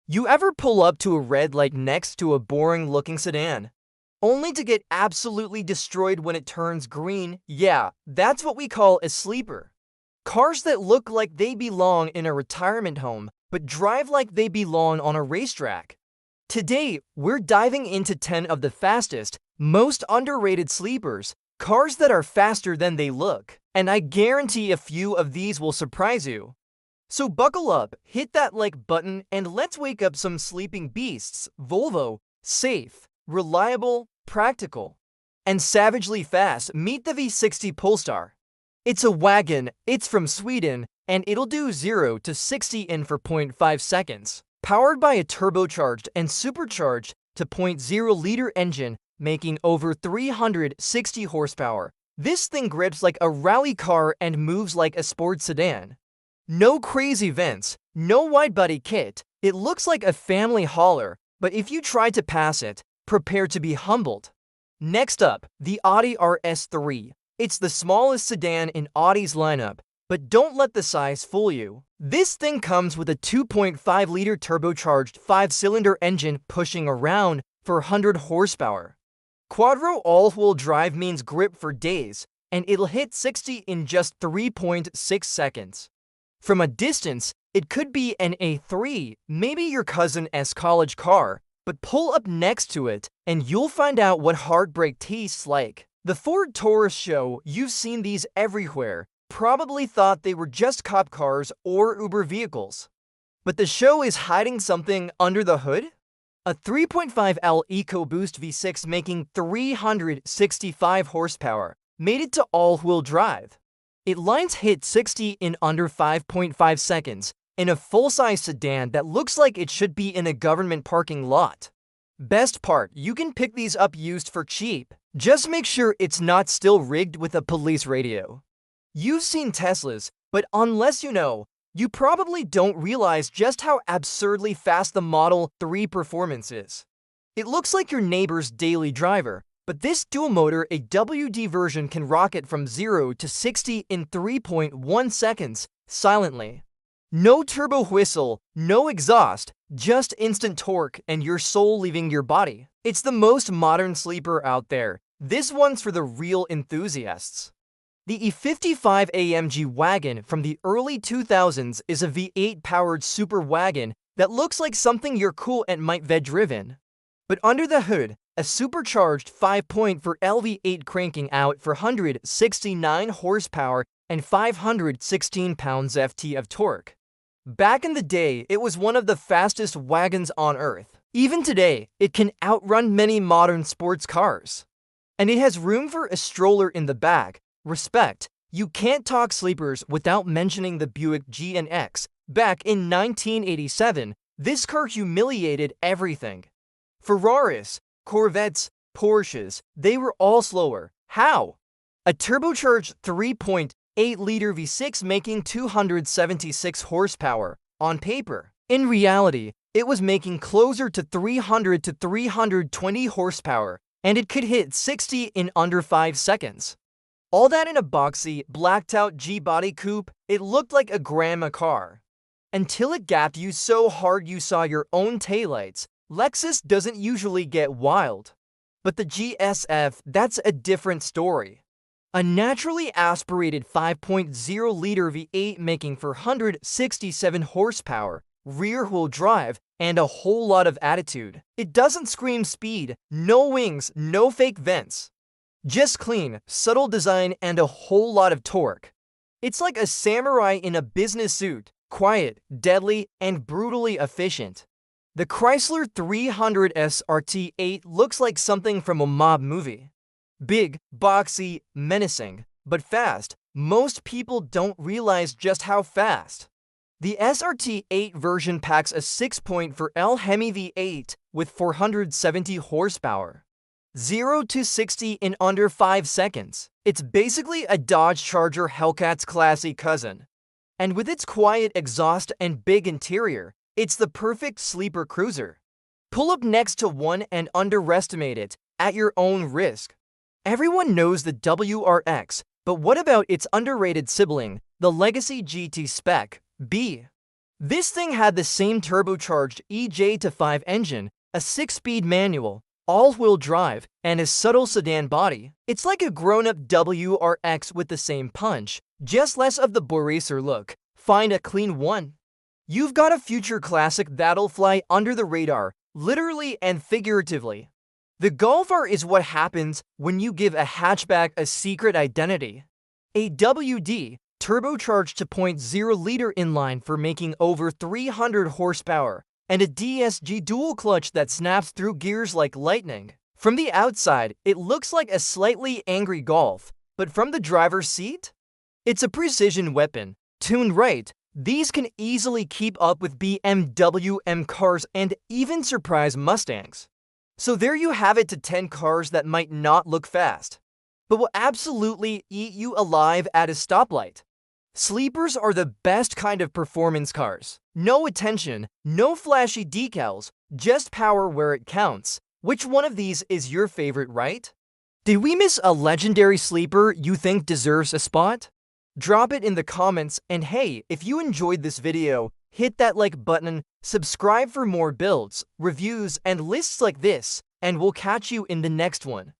You ever pull up to a red light next to a boring-looking sedan, only to get absolutely destroyed when it turns green? Yeah, that's what we call a sleeper. Cars that look like they belong in a retirement home, but drive like they belong on a racetrack. Today, we're diving into 10 of the fastest, most underrated sleepers, cars that are faster than they look. And I guarantee a few of these will surprise you. So buckle up, hit that like button, and let's wake up some sleeping beasts. Volvo, safe, reliable, practical, and savagely fast. Meet the V60 Polestar. It's a wagon, it's from Sweden, and it'll do 0 to 60 in 4.5 seconds. Powered by a turbocharged and supercharged to 0.0-liter engine, making over 360 horsepower. This thing grips like a rally car and moves like a sports sedan. No crazy vents, no wide-body kit. It looks like a family hauler, but if you try to pass it, prepare to be humbled. Next up, the Audi RS3. It's the smallest sedan in Audi's lineup, but don't let the size fool you. This thing comes with a 2.5-liter turbocharged 5-cylinder engine pushing around 400 horsepower. Quadro all-wheel drive means grip for days, and it'll hit 60 in just 3.6 seconds. From a distance, it could be an A3, maybe your cousin's college car, but pull up next to it and you'll find out what heartbreak tastes like. The Ford Taurus show, you've seen these everywhere, probably thought they were just cop cars or Uber vehicles. But the show is hiding something under the hood? A 3.5L EcoBoost V6 making 365 horsepower made it to all-wheel drive. It lines hit 60 in under 5.5 seconds in a full-size sedan that looks like it should be in a government parking lot. Best part, you can pick these up used for cheap. Just make sure it's not still rigged with a police radio. You've seen Teslas, but unless you know, you probably don't realize just how absurdly fast the Model 3 performance is. It looks like your neighbor's daily driver, but this dual-motor AWD version can rocket from 0 to 60 in 3.1 seconds, silently. No turbo whistle, no exhaust, just instant torque and your soul leaving your body. It's the most modern sleeper out there. This one's for the real enthusiasts. The E55 AMG wagon from the early 2000s is a V8-powered super wagon that looks like something your cool aunt might driven. But under the hood, a supercharged 5.4 LV8 cranking out 469 horsepower and 516 pounds-ft of torque. Back in the day, it was one of the fastest wagons on Earth. Even today, it can outrun many modern sports cars. And it has room for a stroller in the back. Respect. You can't talk sleepers without mentioning the Buick GNX. Back in 1987, this car humiliated everything. Ferraris, Corvettes, Porsches, they were all slower. How? A turbocharged 3.8-liter V6 making 276 horsepower on paper. In reality, it was making closer to 300 to 320 horsepower, and it could hit 60 in under 5 seconds. All that in a boxy, blacked-out G-body coupe, it looked like a grandma car. Until it gapped you so hard you saw your own taillights. Lexus doesn't usually get wild. But the GSF, that's a different story. A naturally aspirated 5.0-liter V8 making 467 horsepower, rear-wheel drive, and a whole lot of attitude. It doesn't scream speed, no wings, no fake vents. Just clean, subtle design, and a whole lot of torque. It's like a samurai in a business suit, quiet, deadly, and brutally efficient. The Chrysler 300 SRT8 looks like something from a mob movie. Big, boxy, menacing, but fast. Most people don't realize just how fast. The SRT8 version packs a 6.4L Hemi V8 with 470 horsepower. 0 to 60 in under 5 seconds. It's basically a Dodge Charger Hellcat's classy cousin. And with its quiet exhaust and big interior, it's the perfect sleeper cruiser. Pull up next to one and underestimate it at your own risk. Everyone knows the WRX, but what about its underrated sibling, the Legacy GT Spec B? This thing had the same turbocharged EJ-5 engine, a 6-speed manual, all-wheel drive, and a subtle sedan body. It's like a grown-up WRX with the same punch, just less of the boy racer look. Find a clean one. You've got a future classic that'll fly under the radar, literally and figuratively. The Golf R is what happens when you give a hatchback a secret identity. A WD, turbocharged to 0.0-liter inline for making over 300 horsepower, and a DSG dual clutch that snaps through gears like lightning. From the outside, it looks like a slightly angry Golf, but from the driver's seat? It's a precision weapon. Tuned right, these can easily keep up with BMW M cars and even surprise Mustangs. So there you have it to 10 cars that might not look fast, but will absolutely eat you alive at a stoplight. Sleepers are the best kind of performance cars. No attention, no flashy decals, just power where it counts. Which one of these is your favorite, right? Did we miss a legendary sleeper you think deserves a spot? Drop it in the comments, and hey, if you enjoyed this video, hit that like button, subscribe for more builds, reviews, and lists like this, and we'll catch you in the next one.